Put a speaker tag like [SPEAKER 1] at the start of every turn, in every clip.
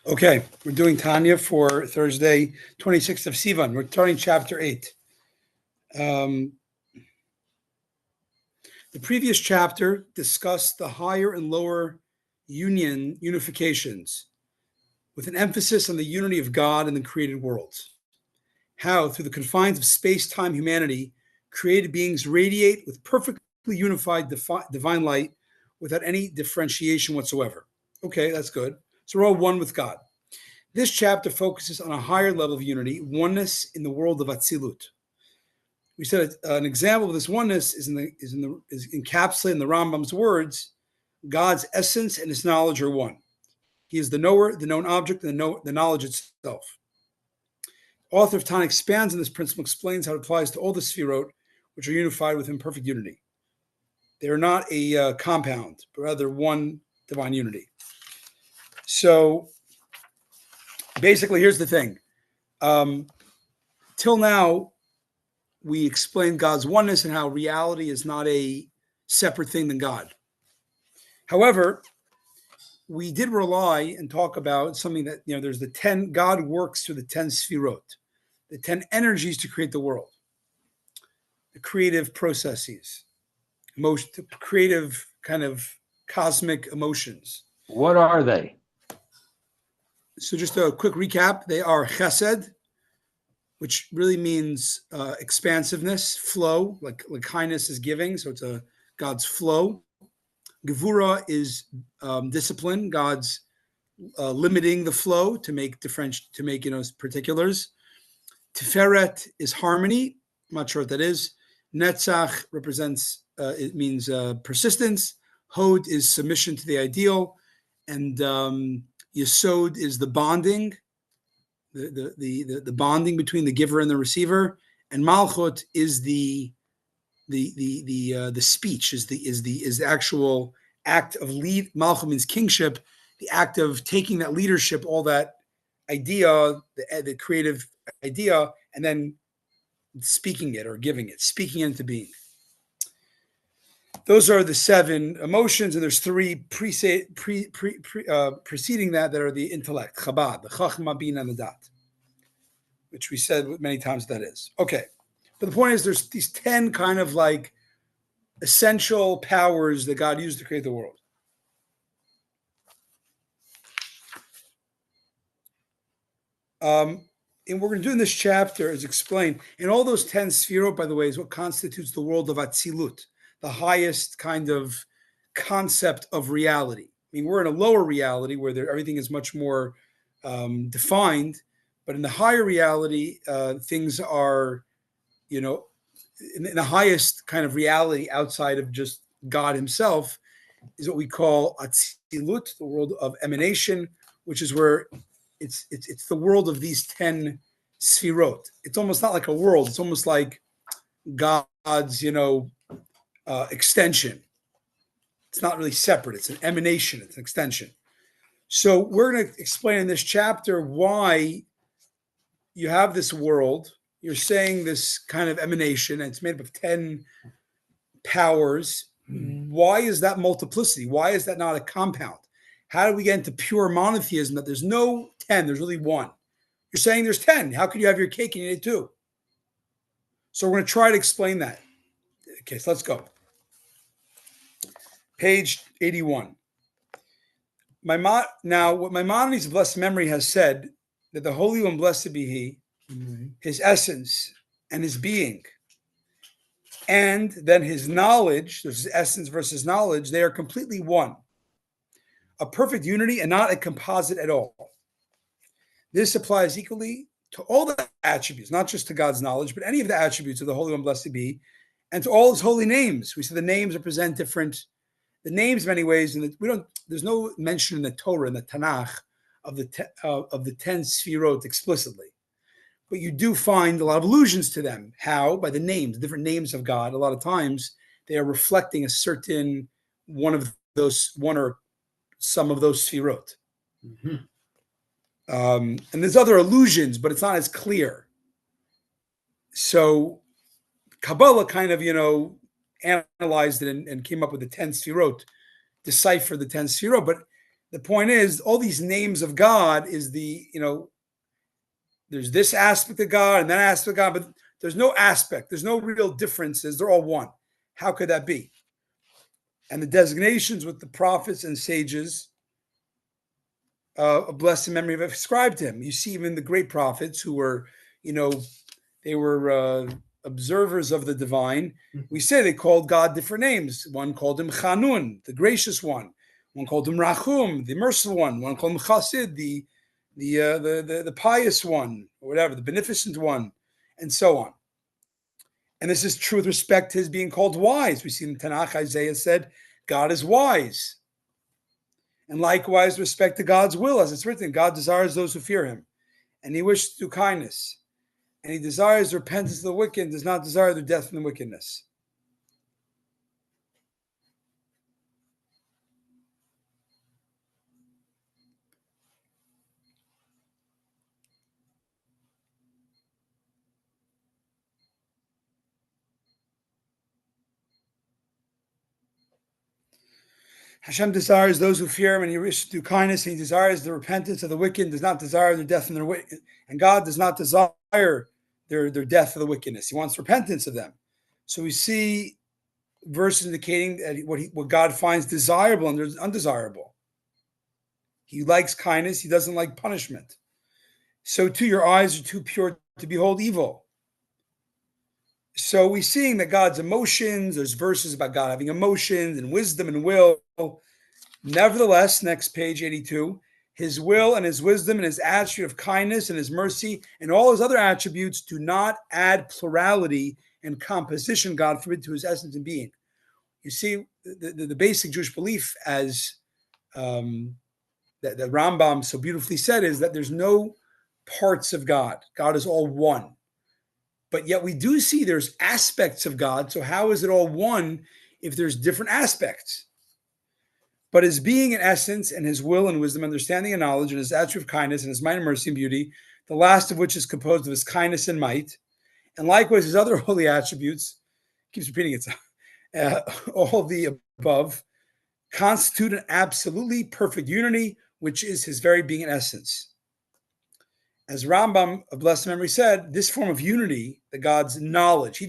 [SPEAKER 1] Okay, we're doing Tanya for Thursday, 26th of Sivan. We're starting chapter 8. The previous chapter discussed the higher and lower unifications, with an emphasis on the unity of God and the created worlds. How, through the confines of space-time humanity, created beings radiate with perfectly unified divine light without any differentiation whatsoever. Okay, that's good. So we're all one with God. This chapter focuses on a higher level of unity, oneness in the world of Atzilut. We said an example of this oneness is encapsulated in the Rambam's words: God's essence and His knowledge are one. He is the knower, the known object, and the knowledge itself. Author of Tanya expands on this principle, explains how it applies to all the Sfirot, which are unified within perfect unity. They are not a compound, but rather one divine unity. So basically, here's the thing. Till now, we explained God's oneness and how reality is not a separate thing than God. However, we did rely and talk about something that, there's the 10, God works through the 10 Sfirot, the 10 energies to create the world, the creative processes, the creative kind of cosmic emotions.
[SPEAKER 2] What are they?
[SPEAKER 1] So just a quick recap. They are chesed, which really means expansiveness, flow, like kindness is giving. So it's God's flow. Gevura is discipline, God's limiting the flow to make particulars. Tiferet is harmony. I'm not sure what that is. Netzach represents, it means persistence. Hod is submission to the ideal. And Yesod is the bonding, the bonding between the giver and the receiver. And Malchut is the speech, is the actual act of lead. Malchut means kingship, the act of taking that leadership, all that idea, the creative idea, and then speaking it or giving it, speaking into being. Those are the 7 emotions, and there's 3 preceding that are the intellect, Chabad, the Chachma, Bina, and the Dat, which we said many times that is. Okay. But the point is, there's these 10 kind of like essential powers that God used to create the world. And what we're going to do in this chapter is explain, and all those 10 sfirot, by the way, is what constitutes the world of Atzilut, the highest kind of concept of reality. I mean, we're in a lower reality where everything is much more defined, but in the higher reality, things are, in the highest kind of reality outside of just God himself is what we call Atzilut, the world of emanation, which is where it's the world of these 10 sfirot. It's almost not like a world. It's almost like God's, extension. It's not really separate. It's an emanation. It's an extension. So we're going to explain in this chapter why you have this world. You're saying this kind of emanation, and it's made up of 10 powers. Why is that multiplicity? Why is that not a compound? How do we get into pure monotheism that there's no 10, there's really one? You're saying there's 10. How could you have your cake and eat it too? So we're going to try to explain that. Okay, so let's go. Page 81. Now, what Maimonides of blessed memory has said, that the Holy One, blessed be He, His essence and His being, and then His knowledge, there's His essence versus knowledge, they are completely one. A perfect unity and not a composite at all. This applies equally to all the attributes, not just to God's knowledge, but any of the attributes of the Holy One, blessed be, and to all His holy names. We said the names represent the names in many ways, and there's no mention in the Torah, in the Tanakh, of the 10 sfirot explicitly. But you do find a lot of allusions to them. How? By the names, different names of God. A lot of times they are reflecting a certain one or some of those sfirot. Mm-hmm. And there's other allusions, but it's not as clear. So Kabbalah kind of, analyzed it and came up with the 10 sfirot, deciphered the 10 sfirot. But the point is, all these names of God is there's this aspect of God and that aspect of God, but there's no aspect. There's no real differences. They're all one. How could that be? And the designations with the prophets and sages of blessed memory have ascribed to him. You see, even the great prophets who were, they were observers of the divine. We say they called God different names. One called him Chanun, the gracious one. One called him Rachum, the merciful one. One called him Chassid, the pious one, or whatever, the beneficent one, and so on. And this is true with respect to his being called wise. We see in Tanakh, Isaiah said, God is wise. And likewise, with respect to God's will, as it's written, God desires those who fear him, and he wishes to do kindness. And he desires repentance of the wicked, and does not desire their death from the wickedness. Hashem desires those who fear him, and he wishes to do kindness, and he desires the repentance of the wicked, and does not desire their death from their wicked. And God does not desire their death of the wickedness. He wants repentance of them. So we see verses indicating that what God finds desirable and undesirable. He likes kindness. He doesn't like punishment. So too, your eyes are too pure to behold evil. So we're seeing that God's emotions, there's verses about God having emotions and wisdom and will. Nevertheless, next page 82, his will and his wisdom and his attribute of kindness and his mercy and all his other attributes do not add plurality and composition, God forbid, to his essence and being. You see, the basic Jewish belief, as that Rambam so beautifully said, is that there's no parts of God. God is all one. But yet we do see there's aspects of God. So how is it all one if there's different aspects? But his being and essence and his will and wisdom, understanding and knowledge, and his attribute of kindness and his might and mercy and beauty, the last of which is composed of his kindness and might, and likewise his other holy attributes, keeps repeating itself, all the above, constitute an absolutely perfect unity, which is his very being and essence. As Rambam of blessed memory said, this form of unity, the God's knowledge,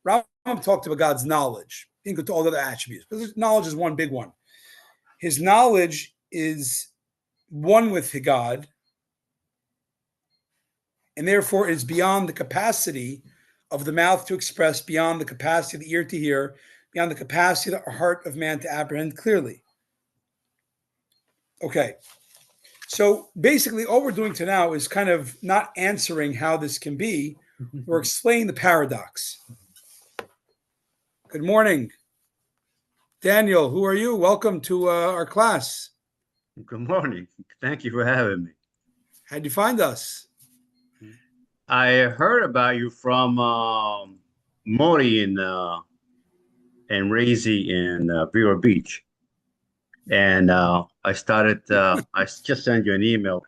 [SPEAKER 1] Rambam talked about God's knowledge, he didn't go to all the other attributes, but knowledge is one big one. His knowledge is one with God, and therefore is beyond the capacity of the mouth to express, beyond the capacity of the ear to hear, beyond the capacity of the heart of man to apprehend clearly. Okay. So basically, all we're doing to now is kind of not answering how this can be. We're explaining the paradox. Good morning. Daniel, who are you? Welcome to our class.
[SPEAKER 2] Good morning. Thank you for having me.
[SPEAKER 1] How'd you find us?
[SPEAKER 2] I heard about you from Mori and Razy in Vero Beach. And I just sent you an email.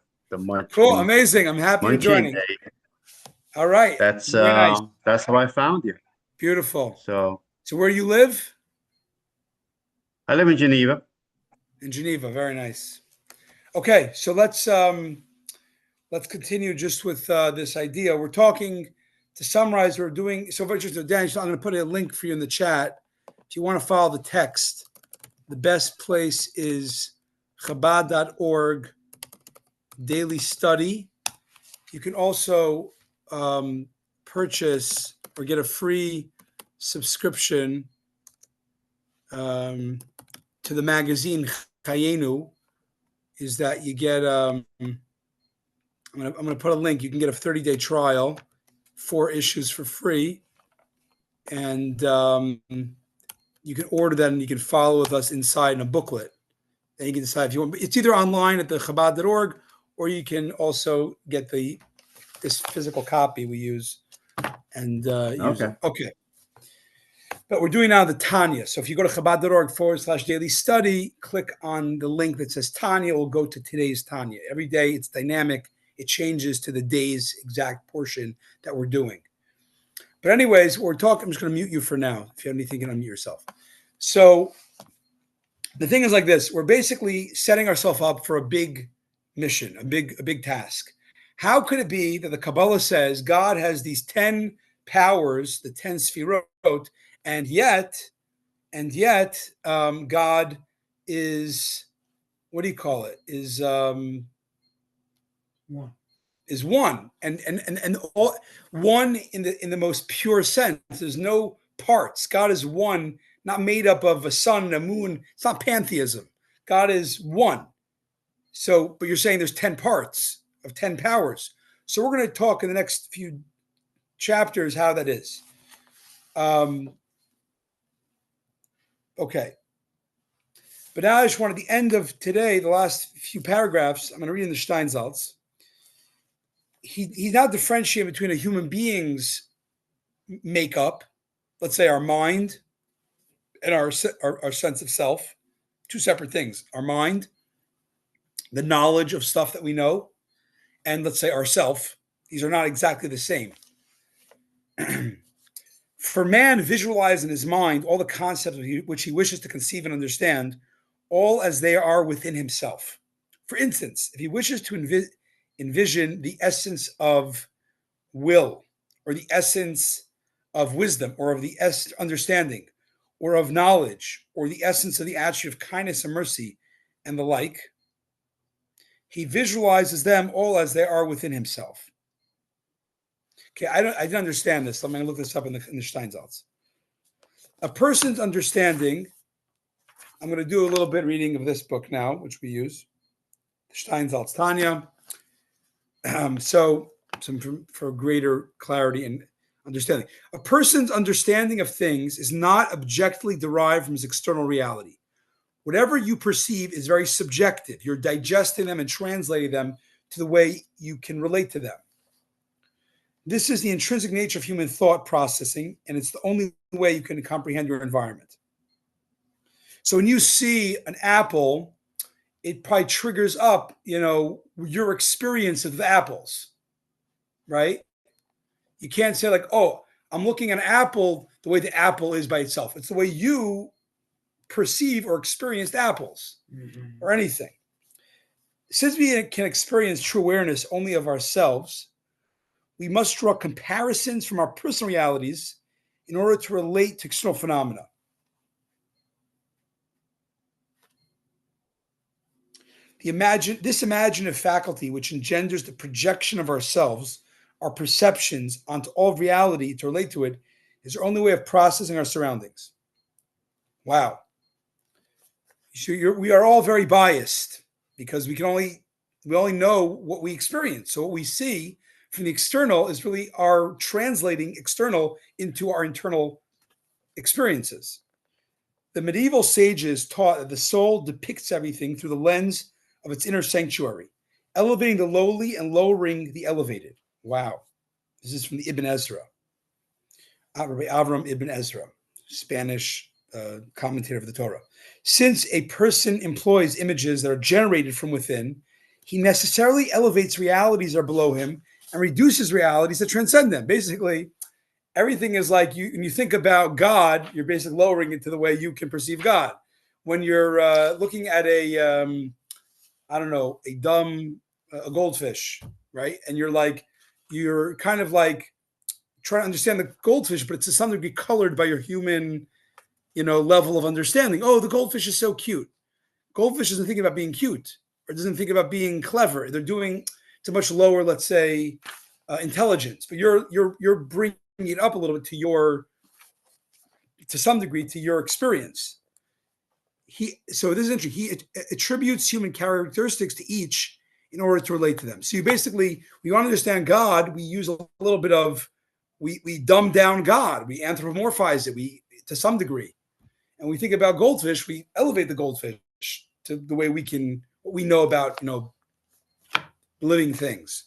[SPEAKER 1] Cool, amazing. I'm happy you're joining.
[SPEAKER 2] Day.
[SPEAKER 1] All right.
[SPEAKER 2] That's nice. That's how I found you.
[SPEAKER 1] Beautiful.
[SPEAKER 2] So
[SPEAKER 1] where you live?
[SPEAKER 2] I live in Geneva.
[SPEAKER 1] In Geneva, very nice. Okay, so let's continue just with this idea. We're talking, to summarize, we're doing, so just Dan, I'm going to put a link for you in the chat. If you want to follow the text, the best place is Chabad.org daily study. You can also purchase or get a free subscription to the magazine Chayenu. Is that you get I'm gonna put a link. You can get a 30-day trial, 4 issues for free, and you can order that and you can follow with us inside in a booklet. Then you can decide if you want. It's either online at the Chabad.org, or you can also get this physical copy we use and use it. Okay. But we're doing now the Tanya. So if you go to Chabad.org/daily study, click on the link that says Tanya. It will go to today's Tanya. Every day it's dynamic. It changes to the day's exact portion that we're doing. But anyways, we're talking. I'm just going to mute you for now. If you have anything, you can unmute yourself. So The thing is like this: we're basically setting ourselves up for a big mission, a big task. How could it be that the Kabbalah says God has these 10 powers, the 10 sfirot, and yet God is, what do you call it?
[SPEAKER 3] One.
[SPEAKER 1] Is one, and all one in the most pure sense. There's no parts. God is one, not made up of a sun and a moon. It's not pantheism. God is one. So, but you're saying there's 10 parts of 10 powers. So we're going to talk in the next few chapters how that is. Okay. But now I just want at the end of today, the last few paragraphs, I'm going to read in the Steinsaltz. He's now differentiating between a human being's makeup, let's say our mind and our sense of self, two separate things. Our mind, the knowledge of stuff that we know, and let's say ourself. These are not exactly the same. For man, visualize in his mind all the concepts which he wishes to conceive and understand, all as they are within himself. For instance, if he wishes to envision the essence of will, or the essence of wisdom, or of the understanding, or of knowledge, or the essence of the attribute of kindness and mercy, and the like, he visualizes them all as they are within himself. Okay, I didn't understand this. So I'm going to look this up in the Steinsaltz. A person's understanding. I'm going to do a little bit reading of this book now, which we use, the Steinsaltz Tanya. For greater clarity and understanding. A person's understanding of things is not objectively derived from his external reality. Whatever you perceive is very subjective. You're digesting them and translating them to the way you can relate to them. This is the intrinsic nature of human thought processing, and it's the only way you can comprehend your environment. So when you see an apple, it probably triggers up, your experience of the apples, right? You can't say like, oh, I'm looking at an apple the way the apple is by itself. It's the way you perceive or experience apples or anything. Since we can experience true awareness only of ourselves, we must draw comparisons from our personal realities in order to relate to external phenomena. This imaginative faculty, which engenders the projection of ourselves, our perceptions onto all reality to relate to it, is our only way of processing our surroundings. Wow. So we are all very biased because we only know what we experience. So what we see from the external is really our translating external into our internal experiences. The medieval sages taught that the soul depicts everything through the lens of its inner sanctuary, elevating the lowly and lowering the elevated. Wow. This is from the Ibn Ezra. Rabbi Avram Ibn Ezra, Spanish commentator of the Torah. Since a person employs images that are generated from within, he necessarily elevates realities that are below him and reduces realities that transcend them. Basically, everything is like when you think about God, you're basically lowering it to the way you can perceive God. When you're looking at a goldfish, right? And you're kind of like trying to understand the goldfish, but it's to some degree colored by your human, level of understanding. Oh, the goldfish is so cute. Goldfish doesn't think about being cute or doesn't think about being clever. They're doing to much lower, let's say, intelligence. But you're bringing it up a little bit to some degree to your experience. So this is interesting. He attributes human characteristics to each in order to relate to them. So we want to understand God. We use a little bit of, we dumb down God. We anthropomorphize it. To some degree. And we think about goldfish, we elevate the goldfish to the way what we know about, living things.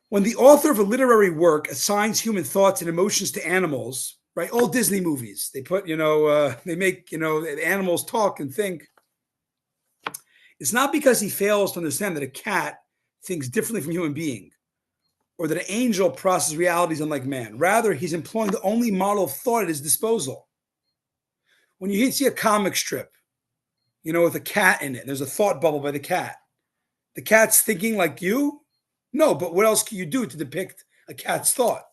[SPEAKER 1] When the author of a literary work assigns human thoughts and emotions to animals, right? All Disney movies, they put, they make, animals talk and think. It's not because he fails to understand that a cat thinks differently from a human being or that an angel processes realities unlike man. Rather, he's employing the only model of thought at his disposal. When you see a comic strip, with a cat in it. There's a thought bubble by the cat. The cat's thinking like you? No, but what else can you do to depict a cat's thought?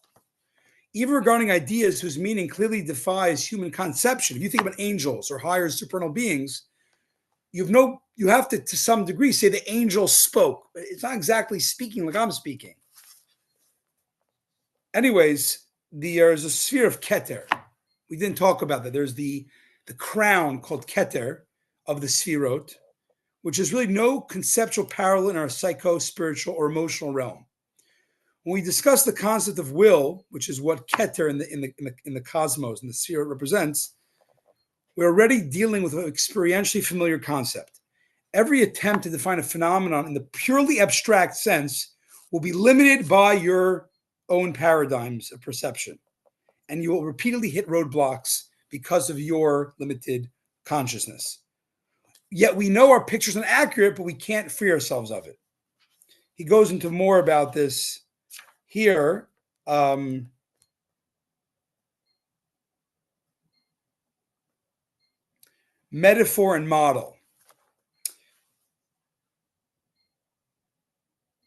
[SPEAKER 1] Even regarding ideas whose meaning clearly defies human conception, if you think about angels or higher supernal beings, you have to some degree say the angel spoke. It's not exactly speaking like I'm speaking. Anyways, there's a sphere of Keter. We didn't talk about that. There's the crown called Keter of the Sphirot, which is really no conceptual parallel in our psycho-spiritual or emotional realm. When we discuss the concept of will, which is what Keter in the cosmos and the sphere represents, we're already dealing with an experientially familiar concept. Every attempt to define a phenomenon in the purely abstract sense will be limited by your own paradigms of perception, and you will repeatedly hit roadblocks because of your limited consciousness. Yet we know our picture's inaccurate, but we can't free ourselves of it. He goes into more about this here. Metaphor and model.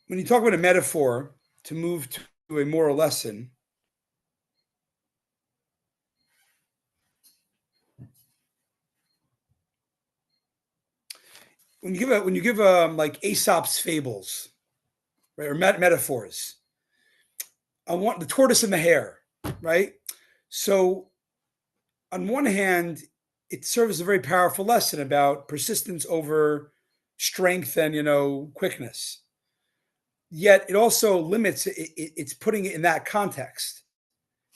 [SPEAKER 1] When you talk about a metaphor, to move to a moral lesson, when you give like Aesop's fables, right, or metaphors, I want the tortoise and the hare, right? So on one hand, it serves a very powerful lesson about persistence over strength and quickness. Yet it also limits it's putting it in that context.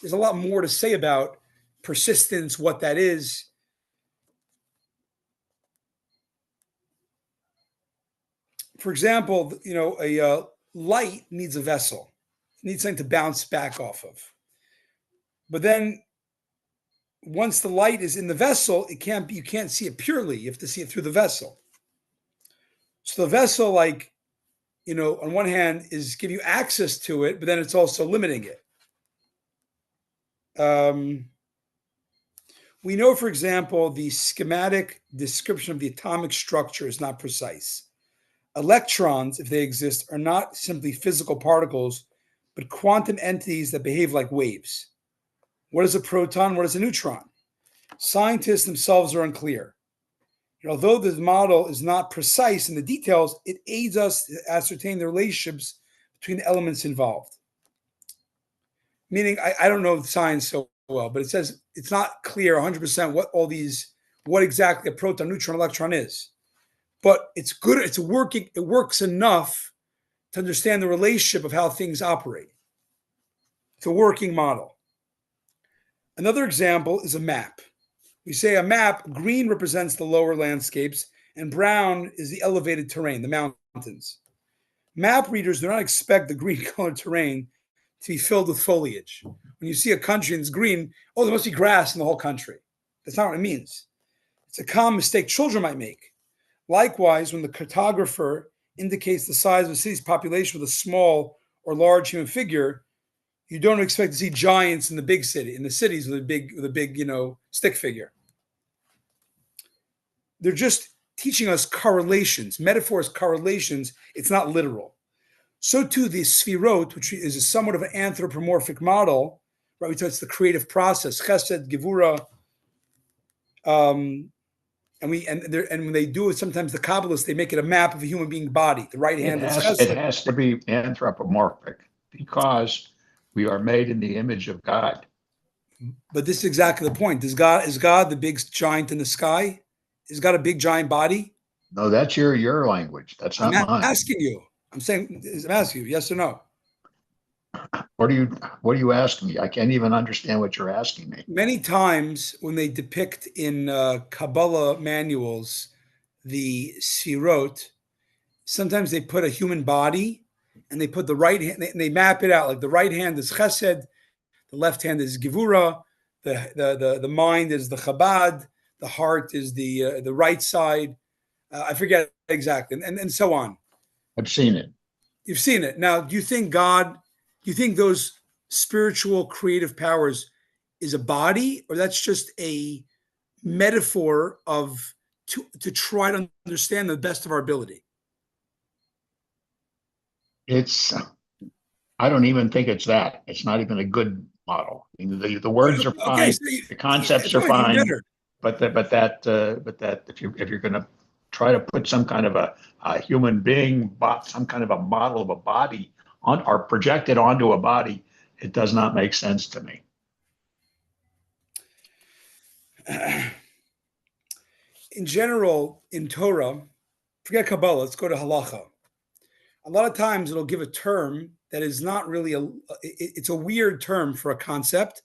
[SPEAKER 1] There's a lot more to say about persistence, what that is. For example, a light needs a vessel. It needs something to bounce back off of. But then once the light is in the vessel, you can't see it purely. You have to see it through the vessel. So the vessel, on one hand, is giving you access to it, but then it's also limiting it. We know, for example, the schematic description of the atomic structure is not precise. Electrons, if they exist, are not simply physical particles, but quantum entities that behave like waves. What is a proton? What is a neutron? Scientists themselves are unclear. Although this model is not precise in the details, it aids us to ascertain the relationships between the elements involved. Meaning, I don't know science so well, but it says it's not clear 100% what exactly a proton, neutron, electron is. But it's good. It works enough to understand the relationship of how things operate. It's a working model. Another example is a map. We say a map, green represents the lower landscapes, and brown is the elevated terrain, the mountains. Map readers do not expect the green colored terrain to be filled with foliage. When you see a country and it's green, there must be grass in the whole country. That's not what it means. It's a common mistake children might make. Likewise, when the cartographer indicates the size of a city's population with a small or large human figure, you don't expect to see giants in the big city, in the cities with a big stick figure. They're just teaching us correlations, metaphors, correlations. It's not literal. So too the Sphirot, which is somewhat of an anthropomorphic model, right? We talk it's the creative process, Chesed, Gevura, and when they do it, sometimes the Kabbalists, they make it a map of a human being body. The right hand is Chesed.
[SPEAKER 3] It has to be anthropomorphic because we are made in the image of God.
[SPEAKER 1] But this is exactly the point. Is God the big giant in the sky? Is God a big giant body?
[SPEAKER 3] No, that's your language. That's not mine.
[SPEAKER 1] I'm asking you. I'm asking you, yes or no?
[SPEAKER 3] What are you asking me? I can't even understand what you're asking me.
[SPEAKER 1] Many times when they depict in Kabbalah manuals the Sfirot, sometimes they put a human body and they put the right hand, and they map it out. Like the right hand is Chesed, the left hand is Gevura, the mind is the Chabad, the heart is the right side. I forget exactly, and so on.
[SPEAKER 3] I've seen it.
[SPEAKER 1] You've seen it. Now, do you think those spiritual creative powers is a body, or that's just a metaphor of to try to understand the best of our ability.
[SPEAKER 3] I don't even think it's that. It's not even a good model. I mean, the words are fine,
[SPEAKER 1] So
[SPEAKER 3] the concepts are
[SPEAKER 1] fine, even
[SPEAKER 3] fine,
[SPEAKER 1] better.
[SPEAKER 3] but that if you're going to try to put some kind of a human being, some kind of a model of a body on or project it onto a body, it does not make sense to me.
[SPEAKER 1] In general, in Torah, forget Kabbalah, let's go to halacha. A lot of times it'll give a term that is not really it's a weird term for a concept,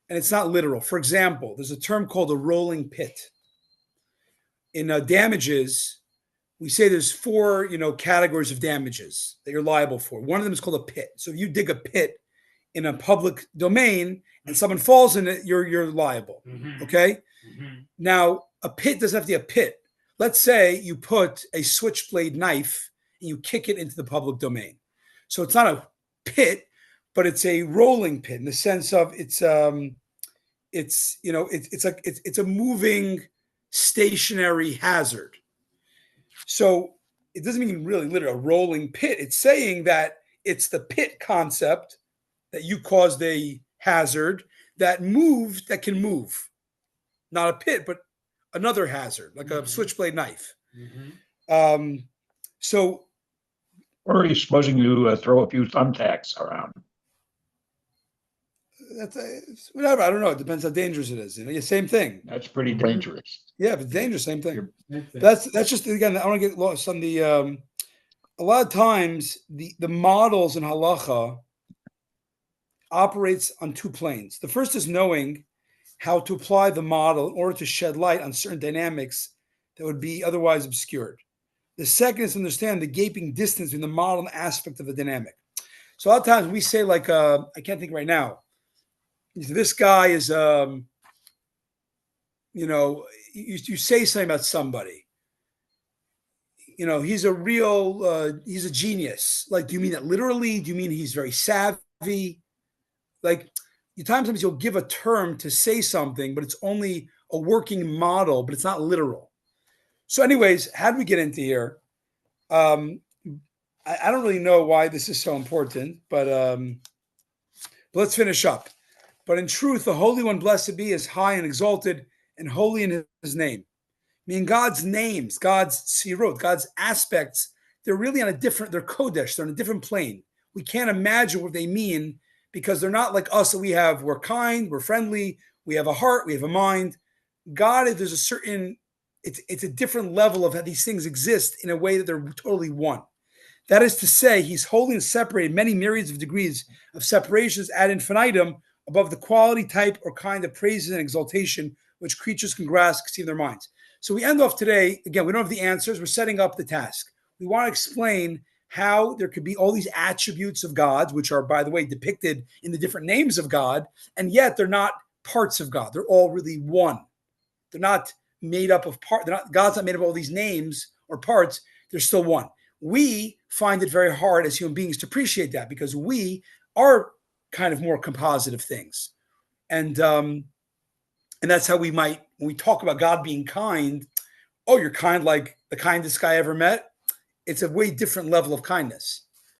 [SPEAKER 1] and it's not literal. For example, there's a term called a rolling pit. In damages, we say there's 4, categories of damages that you're liable for. One of them is called a pit. So if you dig a pit in a public domain and someone falls in it, you're liable. Mm-hmm. Okay? Mm-hmm. Now, a pit doesn't have to be a pit. Let's say you put a switchblade knife and you kick it into the public domain. So it's not a pit, but it's a rolling pit in the sense of it's a moving stationary hazard. So it doesn't mean really literally a rolling pit. It's saying that it's the pit concept that you caused a hazard that can move. Not a pit, but another hazard, like a switchblade knife. Mm-hmm.
[SPEAKER 3] Or are you supposing you throw a few thumbtacks around?
[SPEAKER 1] That's whatever. I don't know. It depends how dangerous it is. Same thing.
[SPEAKER 3] That's pretty dangerous.
[SPEAKER 1] Yeah, if it's dangerous, same thing. That's just, again, I don't want to get lost on the. A lot of times, the models in halacha operates on 2 planes. The first is knowing how to apply the model in order to shed light on certain dynamics that would be otherwise obscured. The second is to understand the gaping distance between the model and aspect of the dynamic. So a lot of times we say, like, I can't think right now. This guy is, you say something about somebody. He's a real, he's a genius. Like, do you mean that literally? Do you mean he's very savvy? Like, sometimes you'll give a term to say something, but it's only a working model, but it's not literal. So anyways, how do we get into here? I don't really know why this is so important, but let's finish up. But in truth, the Holy One, blessed be, is high and exalted and holy in his name. I mean, God's names, God's sirot, God's aspects, they're really they're kodesh, they're on a different plane. We can't imagine what they mean because they're not like us. That we're kind, we're friendly, we have a heart, we have a mind. God, there's a certain, it's a different level of how these things exist in a way that they're totally one. That is to say, he's holy and separated many myriads of degrees of separations ad infinitum above the quality, type, or kind of praises and exaltation which creatures can grasp, conceive in their minds. So we end off today, again, we don't have the answers, we're setting up the task. We want to explain how there could be all these attributes of God, which are, by the way, depicted in the different names of God, and yet they're not parts of God. They're all really one. They're not made up of parts. God's not made up of all these names or parts. They're still one. We find it very hard as human beings to appreciate that because we are kind of more composite of things. And that's how we might, when we talk about God being kind, oh, you're kind like the kindest guy I ever met. It's a way different level of kindness.